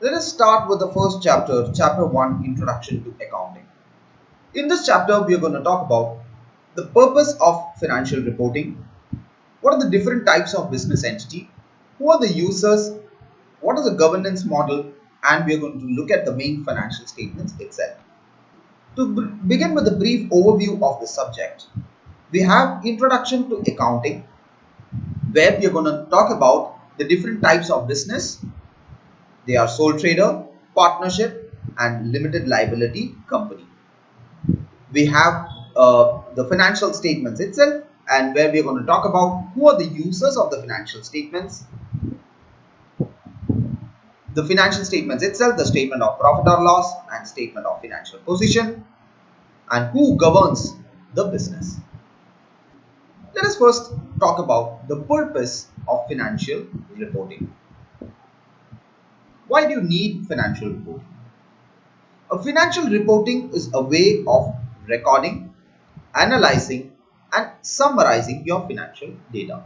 Let us start with the first chapter, Chapter 1, Introduction to Accounting. In this chapter, we are going to talk about the purpose of financial reporting, what are the different types of business entity, who are the users, what is the governance model, and we are going to look at the main financial statements itself. To begin with a brief overview of the subject, we have Introduction to Accounting, where we are going to talk about the different types of business. They are sole trader, partnership, and limited liability company. We have the financial statements itself, and where we are going to talk about who are the users of the financial statements. The financial statements itself, the statement of profit or loss, and statement of financial position, and who governs the business. Let us first talk about the purpose of financial reporting. Why do you need financial reporting? A financial reporting is a way of recording, analyzing, and summarizing your financial data.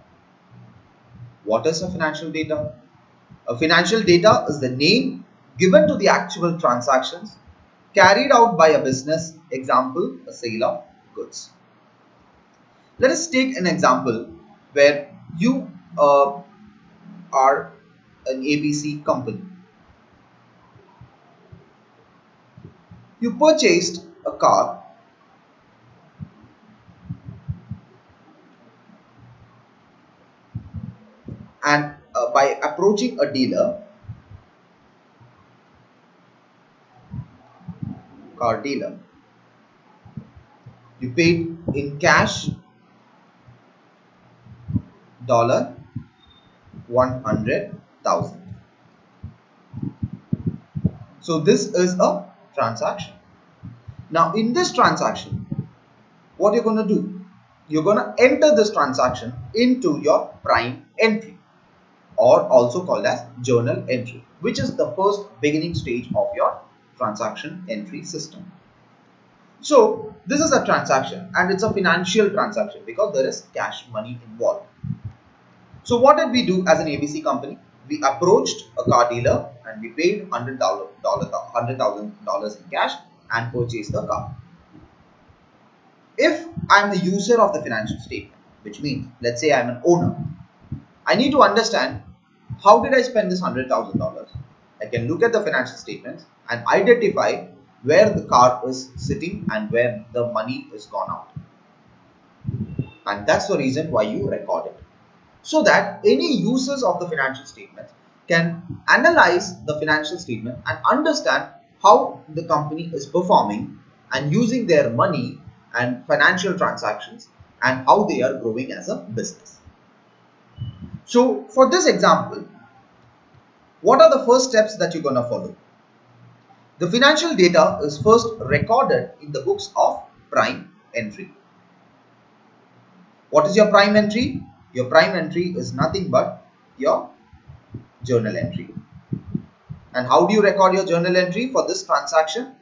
What is a financial data? A financial data is the name given to the actual transactions carried out by a business, example, a sale of goods. Let us take an example where you are an ABC company. You purchased a car and by approaching a car dealer, you paid in cash $100,000. So this is a transaction. Now in this transaction, what you're going to do? You're going to enter this transaction into your prime entry, or also called as journal entry, which is the first beginning stage of your transaction entry system. So this is a transaction, and it's a financial transaction because there is cash money involved. So what did we do as an ABC company? We approached a car dealer and we paid $100,000 in cash and purchased the car. If I'm the user of the financial statement, which means, let's say I'm an owner, I need to understand how did I spend this $100,000. I can look at the financial statements and identify where the car is sitting and where the money is gone out. And that's the reason why you record it, so that any users of the financial statement can analyze the financial statement and understand how the company is performing and using their money and financial transactions and how they are growing as a business. So for this example, what are the first steps that you're going to follow? The financial data is first recorded in the books of prime entry. What is your prime entry? Your prime entry is nothing but your journal entry. And how do you record your journal entry for this transaction?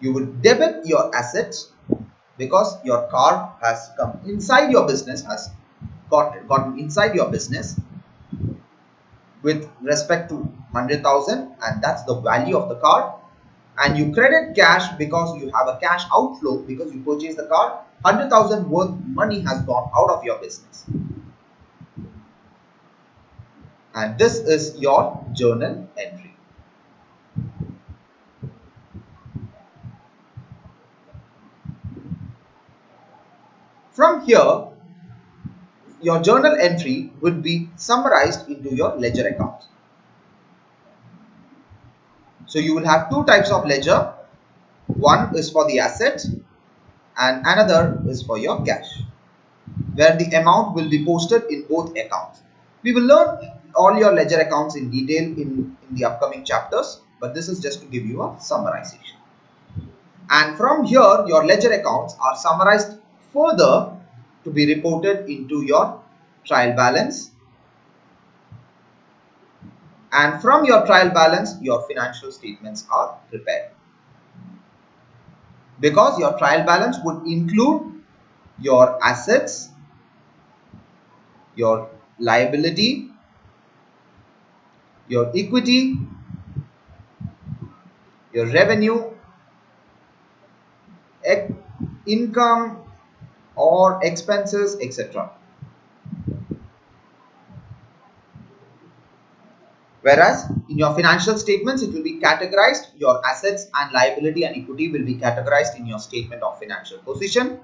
You would debit your assets because your car has come inside your business, has gotten inside your business with respect to 100,000, and that's the value of the car. And you credit cash because you have a cash outflow because you purchased the car. 100,000 worth money has gone out of your business. And this is your journal entry. From here, your journal entry would be summarized into your ledger account. So you will have two types of ledger. One is for the asset and another is for your cash, where the amount will be posted in both accounts. We will learn all your ledger accounts in detail in the upcoming chapters, but this is just to give you a summarization. And from here, your ledger accounts are summarized further to be reported into your trial balance. And from your trial balance, your financial statements are prepared. Because your trial balance would include your assets, your liability, your equity, your revenue, income or expenses, etc. Whereas in your financial statements, it will be categorized, your assets and liability and equity will be categorized in your statement of financial position.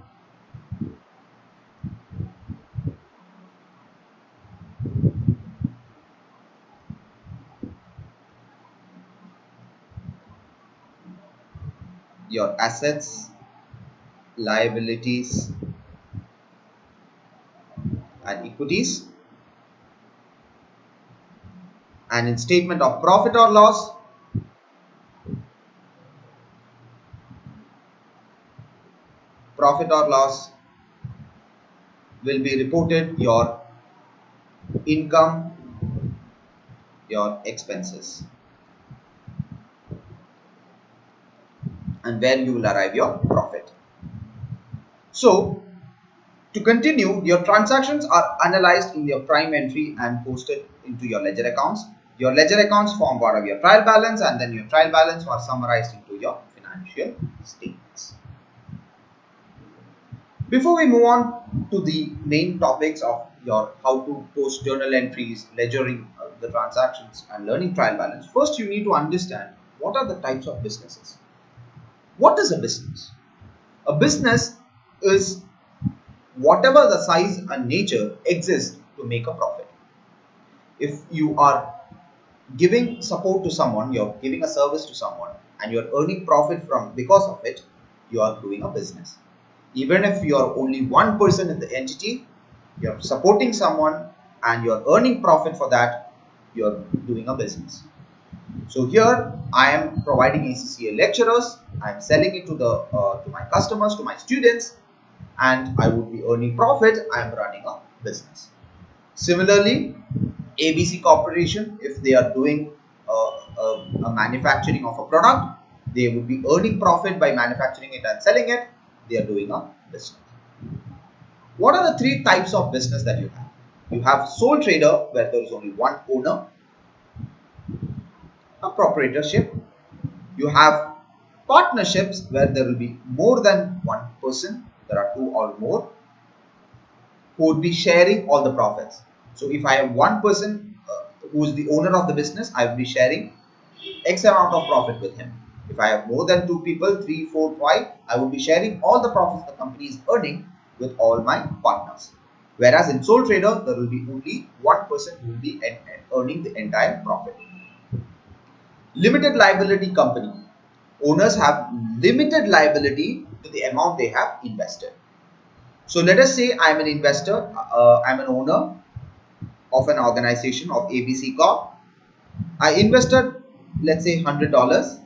Your assets, liabilities and equities. And in statement of profit or loss, will be reported your income, your expenses, and where you will arrive your profit. So to continue, your transactions are analyzed in your prime entry and posted into your ledger accounts. Your ledger accounts form part of your trial balance, and then your trial balance are summarized into your financial statements. Before we move on to the main topics of your how to post journal entries, ledgering the transactions and learning trial balance, first you need to understand what are the types of businesses. What is a business? A business is whatever the size and nature exists to make a profit. If you are giving support to someone, you're giving a service to someone and you're earning profit from because of it, you are doing a business. Even if you are only one person in the entity, you're supporting someone and you're earning profit for that, you're doing a business. So here I am providing ACCA lecturers, I am selling it to my customers, to my students, and I would be earning profit. I am running a business. Similarly, ABC Corporation, if they are doing a manufacturing of a product, they would be earning profit by manufacturing it and selling it. They are doing a business. What are the three types of business that you have? You have sole trader, where there is only one owner, a proprietorship. You have partnerships, where there will be more than one person, there are two or more, who would be sharing all the profits. So if I have one person who is the owner of the business, I will be sharing X amount of profit with him. If I have more than two people, 3, 4, 5, I would be sharing all the profits the company is earning with all my partners. Whereas in sole trader, there will be only one person who will be earning the entire profit. Limited liability company. Owners have limited liability to the amount they have invested. So let us say I am an investor, I am an owner of an organization of ABC Corp. I invested, let's say, $100.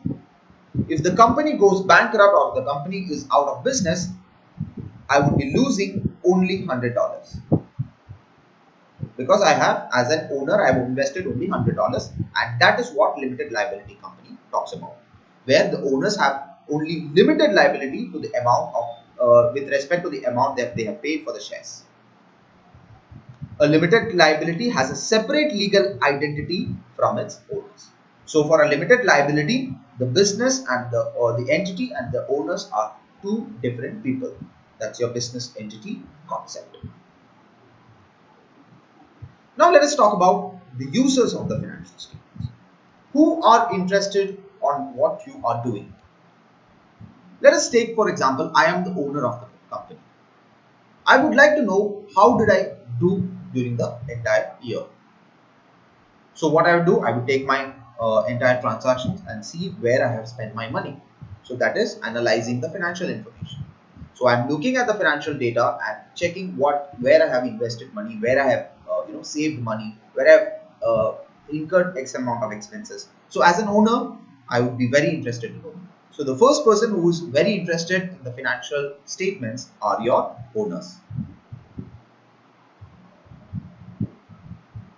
If the company goes bankrupt or the company is out of business, I would be losing only $100. Because I have, as an owner, I have invested only $100, and that is what limited liability company talks about, where the owners have only limited liability to the amount of with respect to the amount that they have paid for the shares. A limited liability has a separate legal identity from its owners. So for a limited liability, the business and the entity and the owners are two different people. That's your business entity concept. Now let us talk about the users of the financial statements. Who are interested on what you are doing? Let us take, for example, I am the owner of the company. I would like to know how did I do during the entire year. So what I would do, I would take my entire transactions and see where I have spent my money. So that is analyzing the financial information. So I'm looking at the financial data and checking where I have invested money, where I have saved money, where I have incurred X amount of expenses. So as an owner, I would be very interested to know. So the first person who is very interested in the financial statements are your owners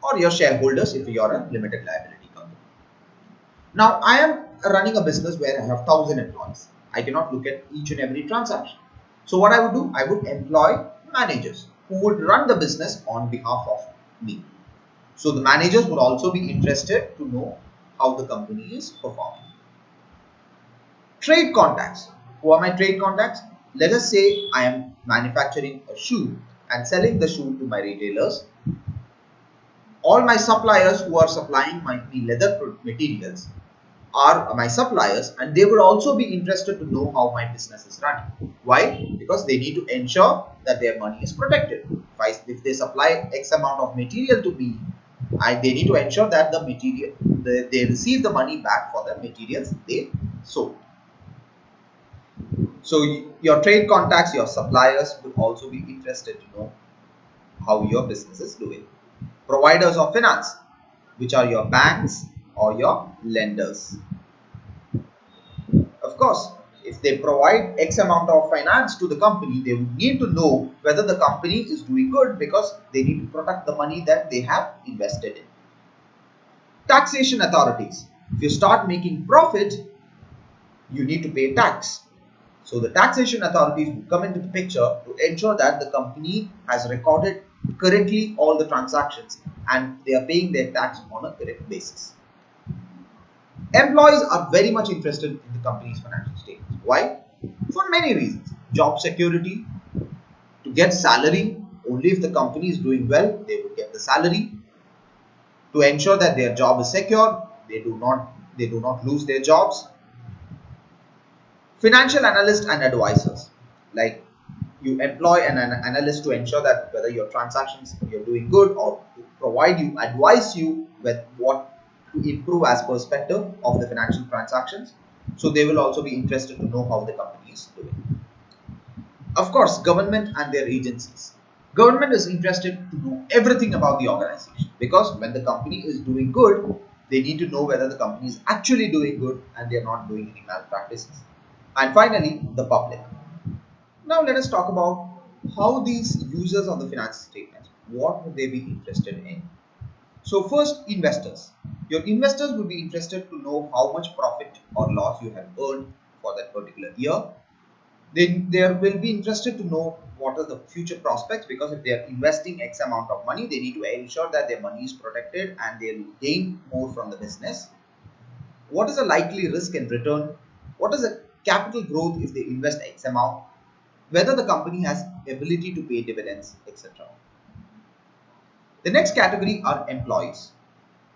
or your shareholders if you are a limited liability company. Now I am running a business where I have 1,000 employees. I cannot look at each and every transaction. So what I would do, I would employ managers who would run the business on behalf of me. So the managers would also be interested to know how the company is performing. Trade contacts. Who are my trade contacts? Let us say I am manufacturing a shoe and selling the shoe to my retailers. All my suppliers who are supplying me leather materials are my suppliers, and they would also be interested to know how my business is running. Why? Because they need to ensure that their money is protected. If they supply X amount of material to me, they need to ensure that they receive the money back for the materials they sold. So your trade contacts, your suppliers will also be interested to know how your business is doing. Providers of finance, which are your banks or your lenders. Of course, if they provide X amount of finance to the company, they would need to know whether the company is doing good, because they need to protect the money that they have invested in. Taxation authorities. If you start making profit, you need to pay tax. So the taxation authorities will come into the picture to ensure that the company has recorded correctly all the transactions and they are paying their tax on a correct basis. Employees are very much interested in the company's financial statements. Why? For many reasons. Job security, to get salary. Only if the company is doing well, they will get the salary. To ensure that their job is secure, they do not lose their jobs. Financial analysts and advisors, like you employ an analyst to ensure that whether your transactions you're doing good, or to advise you with what to improve as perspective of the financial transactions. So they will also be interested to know how the company is doing. Of course, government and their agencies. Government is interested to know everything about the organization, because when the company is doing good, they need to know whether the company is actually doing good and they are not doing any malpractices. And finally, the public. Now let us talk about how these users of the financial statements, what would they be interested in? So first, investors. Your investors would be interested to know how much profit or loss you have earned for that particular year. They will be interested to know what are the future prospects, because if they are investing X amount of money, they need to ensure that their money is protected and they'll gain more from the business. What is the likely risk and return? What is the capital growth if they invest X amount? Whether the company has ability to pay dividends, etc. The next category are employees.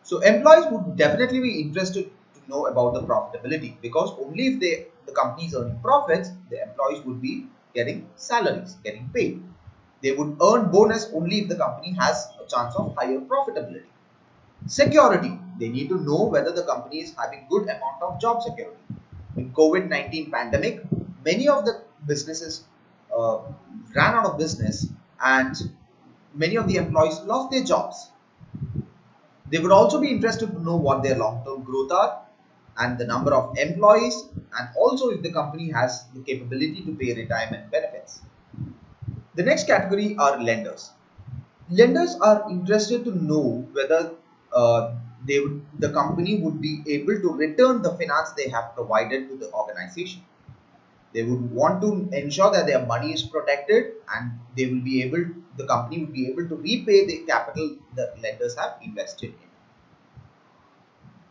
So employees would definitely be interested to know about the profitability, because only if the company is earning profits, the employees would be getting salaries, getting paid. They would earn bonus only if the company has a chance of higher profitability. Security. They need to know whether the company is having good amount of job security. In COVID-19 pandemic, many of the businesses uh, ran out of business, and many of the employees lost their jobs. They would also be interested to know what their long-term growth are and the number of employees, and also if the company has the capability to pay retirement benefits. The next category are lenders. Lenders are interested to know whether the company would be able to return the finance they have provided to the organization. They would want to ensure that their money is protected and the company will be able to repay the capital the lenders have invested in.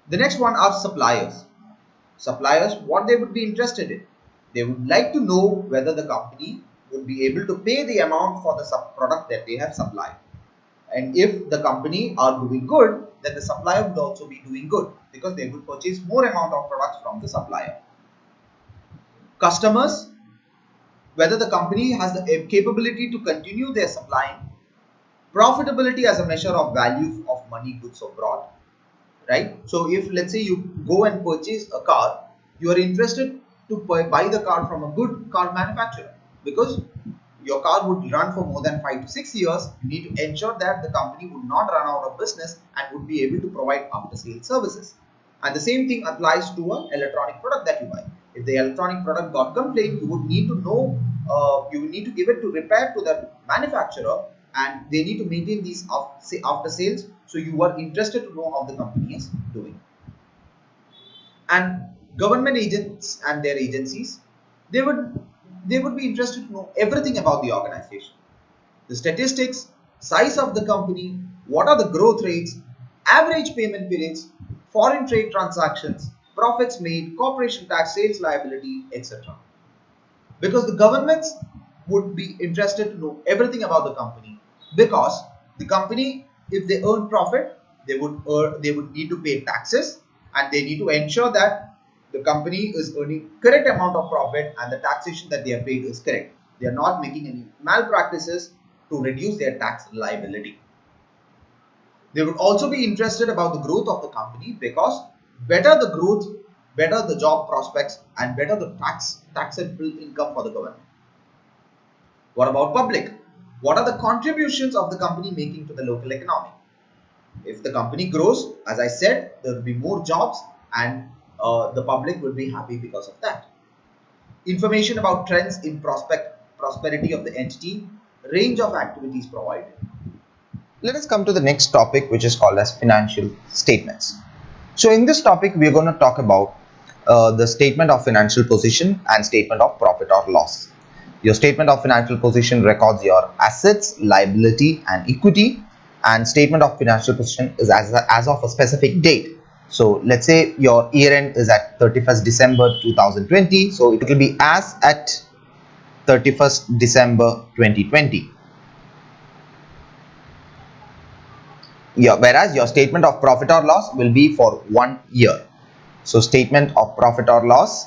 The next one are suppliers. Suppliers, what they would be interested in. They would like to know whether the company would be able to pay the amount for the product that they have supplied. And if the company are doing good, then the supplier would also be doing good, because they would purchase more amount of products from the supplier. Customers, whether the company has the capability to continue their supplying. Profitability as a measure of value of money, goods or brought, right? So if let's say you go and purchase a car, you are interested to buy the car from a good car manufacturer, because your car would run for more than 5 to 6 years. You need to ensure that the company would not run out of business and would be able to provide after sales services. And the same thing applies to an electronic product that you buy. If the electronic product got complaint, you would need to know, you would need to give it to repair to the manufacturer, and they need to maintain these after sales. So you are interested to know how the company is doing. And government agents and their agencies, they would be interested to know everything about the organization, the statistics, size of the company, what are the growth rates, average payment periods, foreign trade transactions, profits made, corporation tax, sales liability, etc. Because the governments would be interested to know everything about the company, because the company, if they earn profit, they would need to pay taxes, and they need to ensure that the company is earning correct amount of profit and the taxation that they are paid is correct. They are not making any malpractices to reduce their tax liability. They would also be interested about the growth of the company, because better the growth, better the job prospects, and better the taxable income for the government. What about public? What are the contributions of the company making to the local economy? If the company grows, as I said, there will be more jobs, and the public will be happy because of that. Information about trends in prosperity of the entity, range of activities provided. Let us come to the next topic, which is called as financial statements. So in this topic, we are going to talk about the statement of financial position and statement of profit or loss. Your statement of financial position records your assets, liability, and equity, and statement of financial position is as of a specific date. So let's say your year end is at 31st December 2020, so it will be as at 31st December 2020. Yeah, whereas your statement of profit or loss will be for 1 year. So statement of profit or loss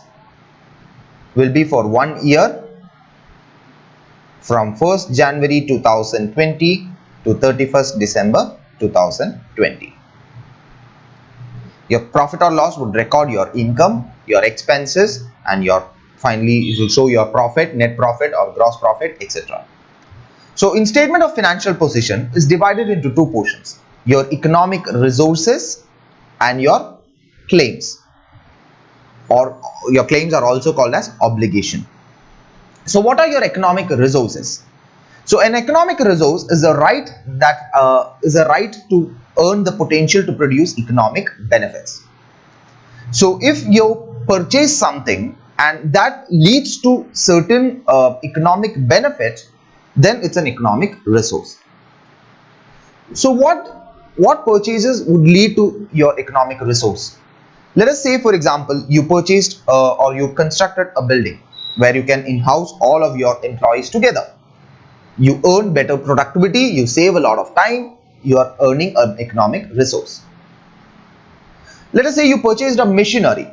will be for 1 year from 1st January 2020 to 31st December 2020. Your profit or loss would record your income, your expenses, and finally it will show your profit, net profit or gross profit, etc. So in statement of financial position is divided into two portions: your economic resources and your claims, or your claims are also called as obligation. So what are your economic resources? So an economic resource is a right to earn the potential to produce economic benefits. So if you purchase something and that leads to certain economic benefit, then it's an economic resource. So what purchases would lead to your economic resource? Let us say, for example, you purchased or you constructed a building where you can in-house all of your employees together. You earn better productivity, you save a lot of time, you are earning an economic resource. Let us say you purchased a machinery.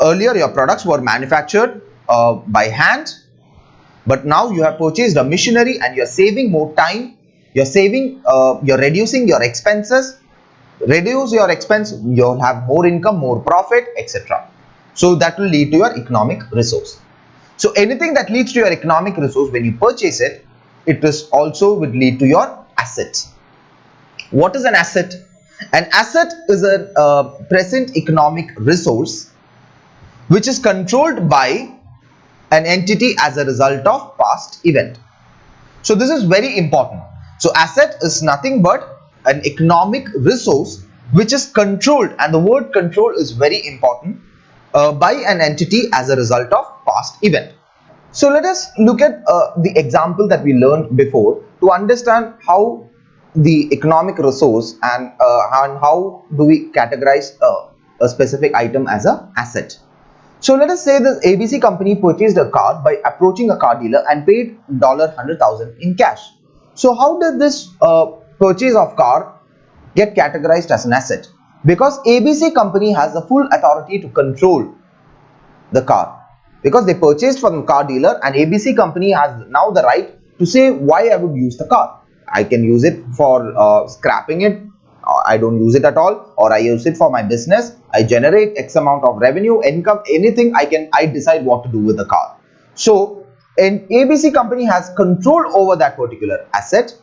Earlier your products were manufactured by hand, but now you have purchased a machinery and you are saving more time, you're reducing your expenses. Reduce your expense, you'll have more income, more profit, etc. So that will lead to your economic resource. So anything that leads to your economic resource, when you purchase it, it is also would lead to your assets. What is an asset? An asset is a present economic resource which is controlled by an entity as a result of past event. So this is very important. So asset is nothing but an economic resource which is controlled, and the word control is very important, by an entity as a result of past event. So let us look at the example that we learned before to understand how the economic resource and how do we categorize a specific item as an asset. So let us say this ABC company purchased a car by approaching a car dealer and paid $100,000 in cash. So how did this purchase of car get categorized as an asset? Because ABC company has the full authority to control the car, because they purchased from the car dealer, and ABC company has now the right to say why I would use the car. I can use it for scrapping it, I don't use it at all, or I use it for my business, I generate X amount of revenue, income, anything. I decide what to do with the car. So an ABC company has control over that particular asset,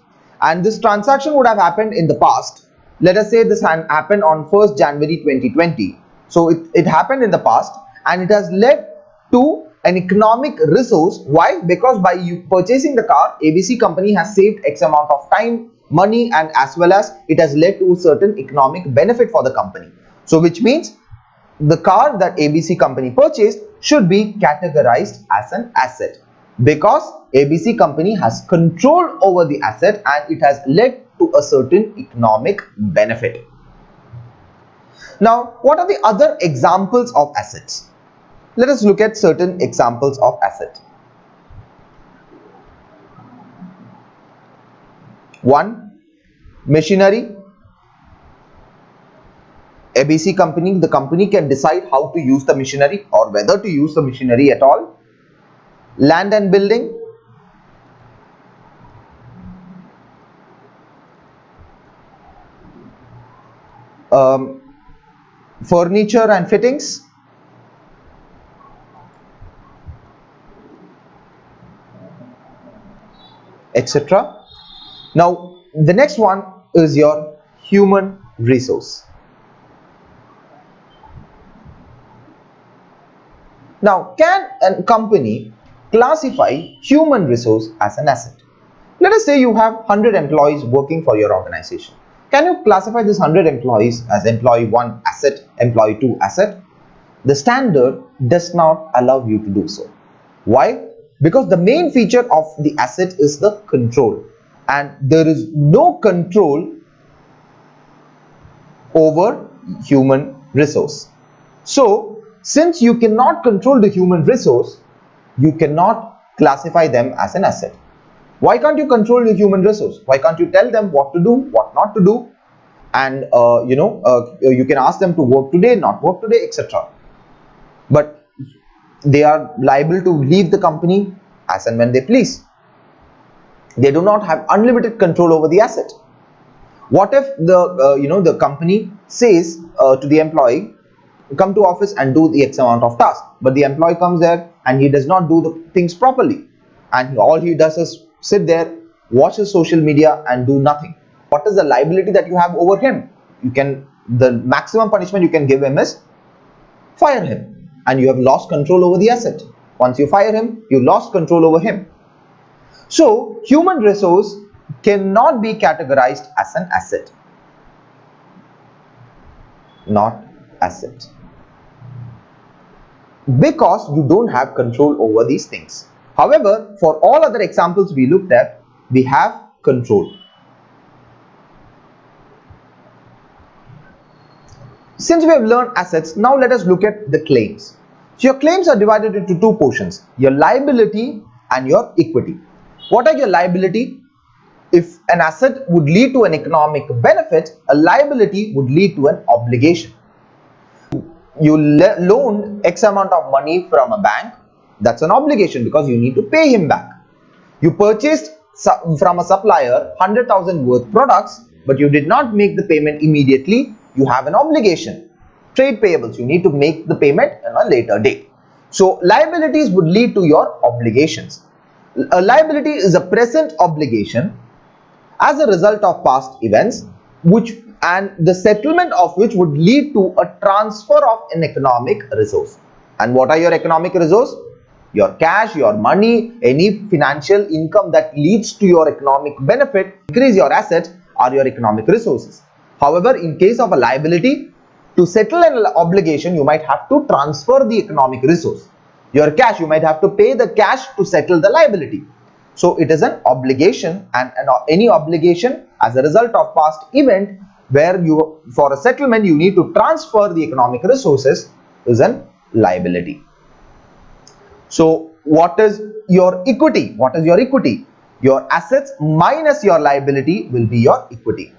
and this transaction would have happened in the past. Let us say this happened on 1st January 2020. So it happened in the past, and it has led to an economic resource. Why? Because by you purchasing the car, ABC company has saved X amount of time, money, and as well as it has led to certain economic benefit for the company. So which means the car that ABC company purchased should be categorized as an asset, because ABC company has control over the asset and it has led to a certain economic benefit. Now, what are the other examples of assets? Let us look at certain examples of asset. One, machinery. ABC company, the company can decide how to use the machinery or whether to use the machinery at all. Land and building. Furniture and fittings. Etc. Now, the next one is your human resource. Now, can a company classify human resource as an asset? Let us say you have 100 employees working for your organization. Can you classify this 100 employees as employee 1 asset, employee 2 asset? The standard does not allow you to do so. Why? Because the main feature of the asset is the control, and there is no control over human resource. So, since you cannot control the human resource, you cannot classify them as an asset. Why can't you control the human resource? Why can't you tell them what to do, what not to do? And you can ask them to work today, not work today, etc. But they are liable to leave the company as and when they please. They do not have unlimited control over the asset. What if the company says to the employee, come to office and do the X amount of tasks, but the employee comes there and he does not do the things properly, and all he does is sit there, watch his social media and do nothing? What is the liability that you have over him? The maximum punishment you can give him is fire him, and you have lost control over the asset. Once you fire him, you lost control over him. So, human resource cannot be categorized as an asset. Not asset. Because you don't have control over these things. However, for all other examples we looked at, we have control. Since we have learned assets, now let us look at the claims. So your claims are divided into two portions, your liability and your equity. What are your liability? If an asset would lead to an economic benefit, a liability would lead to an obligation. You loaned X amount of money from a bank, that's an obligation because you need to pay him back. You purchased from a supplier 100,000 worth products, but you did not make the payment immediately, you have an obligation. Trade payables, you need to make the payment on a later date. So liabilities would lead to your obligations. A liability is a present obligation as a result of past events, and the settlement of which would lead to a transfer of an economic resource. And what are your economic resource? Your cash, your money, any financial income that leads to your economic benefit, increase your assets, are your economic resources. However, in case of a liability, to settle an obligation, you might have to transfer the economic resource. Your cash, you might have to pay the cash to settle the liability. So it is an obligation, and any obligation as a result of past event where for a settlement you need to transfer the economic resources is an liability. So what is your equity? What is your equity? Your assets minus your liability will be your equity.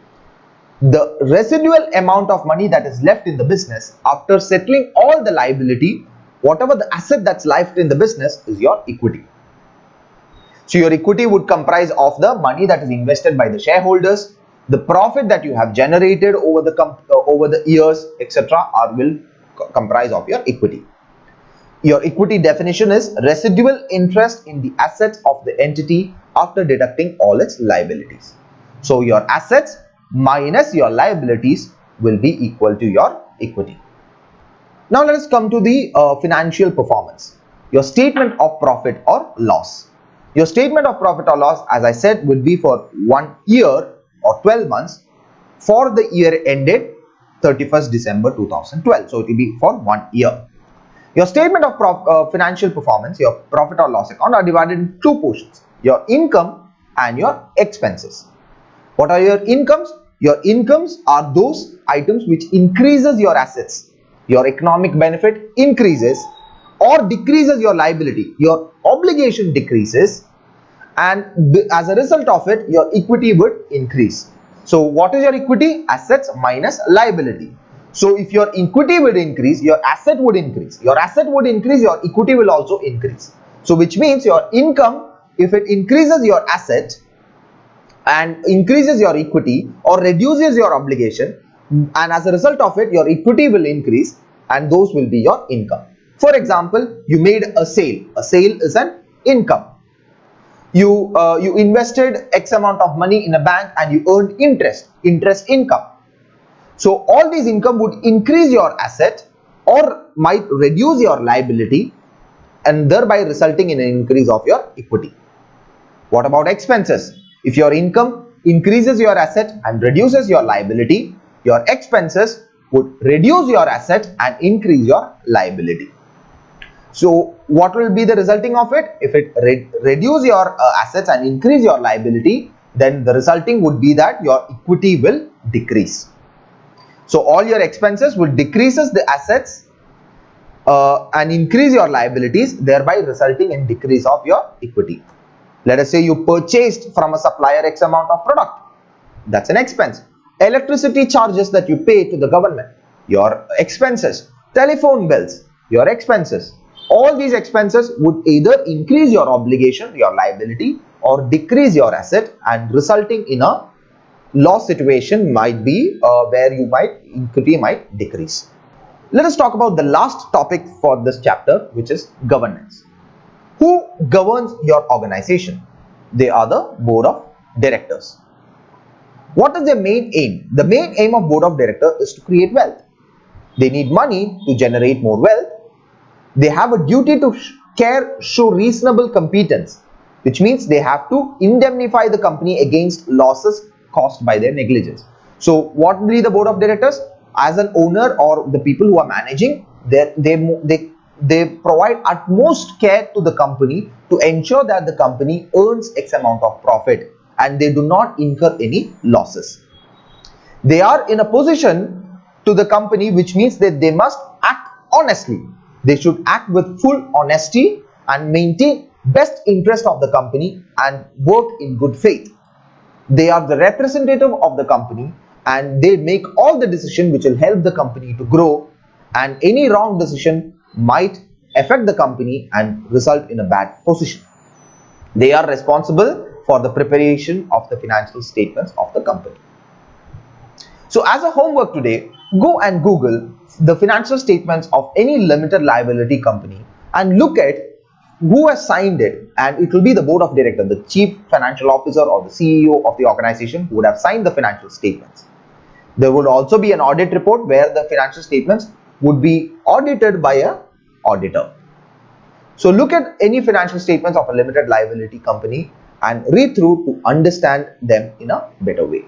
The residual amount of money that is left in the business after settling all the liability, whatever the asset that's left in the business, is your equity. So your equity would comprise of the money that is invested by the shareholders, the profit that you have generated over the years, etc., will comprise of your equity. Your equity definition is residual interest in the assets of the entity after deducting all its liabilities. So your assets minus your liabilities will be equal to your equity. Now let us come to the financial performance. Your statement of profit or loss. Your statement of profit or loss, as I said, would be for 1 year or 12 months for the year ended 31st December 2012. So it will be for 1 year. Your statement of financial performance, your profit or loss account, are divided in two portions, your income and your expenses. What are your incomes? Your incomes are those items which increases your assets. Your economic benefit increases or decreases your liability. Your obligation decreases, and as a result of it, your equity would increase. So what is your equity? Assets minus liability. So if your equity would increase, your asset would increase. Your asset would increase, your equity will also increase. So which means your income, if it increases your asset and increases your equity or reduces your obligation, and as a result of it, your equity will increase, and those will be your income. For example, you made a sale. A sale is an income. You invested X amount of money in a bank and you earned interest income. So all these income would increase your asset or might reduce your liability, and thereby resulting in an increase of your equity. What about expenses? If your income increases your asset and reduces your liability, your expenses would reduce your asset and increase your liability. So what will be the resulting of it? If it reduce your assets and increase your liability, then the resulting would be that your equity will decrease. So all your expenses will decreases the assets and increase your liabilities, thereby resulting in decrease of your equity. Let us say you purchased from a supplier X amount of product. That's an expense. Electricity charges that you pay to the government, your expenses. Telephone bills, your expenses. All these expenses would either increase your obligation, your liability, or decrease your asset, and resulting in a loss situation might be where equity might decrease. Let us talk about the last topic for this chapter, which is governance. Who governs your organization? They are the board of directors. What is their main aim? The main aim of board of directors is to create wealth. They need money to generate more wealth. They have a duty to show reasonable competence, which means they have to indemnify the company against losses caused by their negligence. So what will be the board of directors? As an owner or the people who are managing, they provide utmost care to the company to ensure that the company earns X amount of profit and they do not incur any losses. They are in a position to the company, which means that they must act honestly. They should act with full honesty and maintain best interest of the company and work in good faith. They are the representative of the company and they make all the decisions which will help the company to grow, and any wrong decision might affect the company and result in a bad position. They are responsible for the preparation of the financial statements of the company. So as a homework today, go and Google the financial statements of any limited liability company and look at who has signed it, and it will be the board of directors, the chief financial officer or the CEO of the organization who would have signed the financial statements. There would also be an audit report where the financial statements would be audited by an auditor. So look at any financial statements of a limited liability company and read through to understand them in a better way.